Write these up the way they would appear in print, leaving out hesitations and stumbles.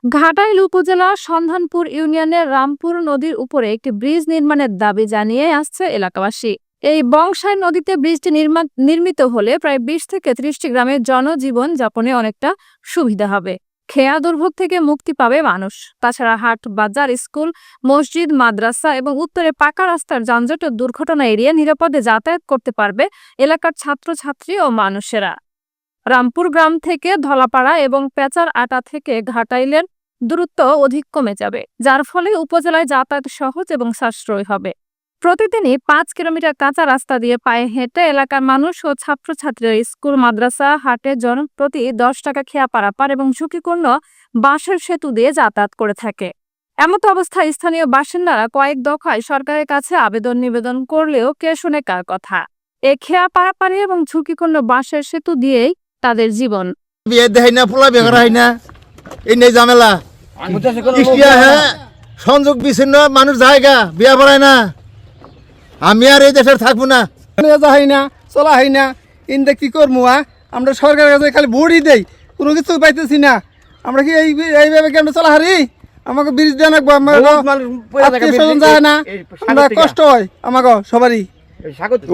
ঘাটাইল উপজেলা সন্ধানপুর ইউনিয়নের রামপুর নদীর উপরে একটি ব্রিজ নির্মাণের দাবি জানিয়ে আসছে এলাকাবাসী। এই বংশাই নদীতে ব্রিজটি নির্মিত হলে প্রায় 20 থেকে 30টি গ্রামের জনজীবন যাপনে অনেকটা সুবিধা হবে। খেয়া দুর্ভোগ থেকে মুক্তি পাবে মানুষ। তাছাড়া হাট, বাজার, স্কুল, মসজিদ, মাদ্রাসা এবং উত্তরে পাকা রাস্তার যানজট ও দুর্ঘটনা এড়িয়ে নিরাপদে যাতায়াত করতে পারবে এলাকার ছাত্রছাত্রী ও মানুষেরা। রামপুর গ্রাম থেকে ধলাপাড়া এবং পেঁচার আটা থেকে ঘাটাইলের দূরত্ব অধিক কমে যাবে, যার ফলে উপজেলায় যাতায়াত সহজ এবং সাশ্রয়ী হবে। প্রতিদিনই 5 কিলোমিটার কাঁচা রাস্তা দিয়ে পায়ে হেঁটে এলাকার মানুষ ও ছাত্রছাত্রীরা স্কুল, মাদ্রাসা, হাটে জনপ্রতি 10 টাকা খেয়া পারাপার এবং ঝুঁকিপূর্ণ বাঁশের সেতু দিয়ে যাতায়াত করে থাকে। এমত অবস্থায় স্থানীয় বাসিন্দারা কয়েক দফায় সরকারের কাছে নিবেদন করলেও কে শুনে কার কথা। এই খেয়া পারাপারি এবং ঝুঁকিপূর্ণ বাঁশের সেতু দিয়েই তাদের জীবন। বিয়ে দেয় না, পোলা বিয়ে করা হয় না, এই নেই ঝামেলা। সংযোগ বিচ্ছিন্ন, মানুষ জায়গা বিয়া পড়ায় না। আমি আর এই দেশে থাকবো না, যাই না, চলা হয় না। ইন্দে কি করবো? আমরা সরকারের কাছে খালি ভোটই দেই, কোনো কিছু পাইতেছি না। আমরা কি এইভাবে কি আমরা চলা হারি? আমাকে ব্রিজ দিয়ে রাখবো, যায় না, আমরা কষ্ট হয় আমাকে সবারই।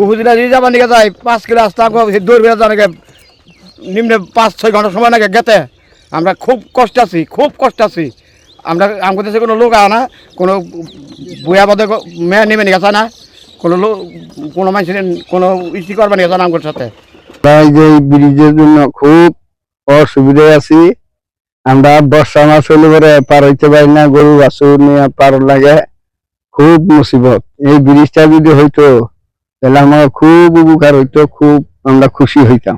উপজেলা যাবার নিকে যায় 5 কিলো রাস্তা, দৌড় বেড়া জানাকে নিম্নে 5-6 ঘন্টা সময় নাকি গেতে। আমরা খুব কষ্ট আছি। আমরা আমাদের দেশে কোনো লোক আনা, কোনো বইয়া বাদে মেয়ে নেমে নিয়ে গেছে না, কোনো লোক কোনো মানুষের কোনো ইস্তি করবা নিয়ে গেছে না আমার সাথে। তাই যে এই ব্রিজের জন্য খুব অসুবিধায় আছি। আমরা বর্ষা মাস হলে পরে পার হইতে পারি না, গরু বাছুর নিয়ে পার লাগে, খুব মুসিবত। এই ব্রিজটা যদি হইতো তাহলে আমার খুব উপকার হইতো, খুব আমরা খুশি হইতাম।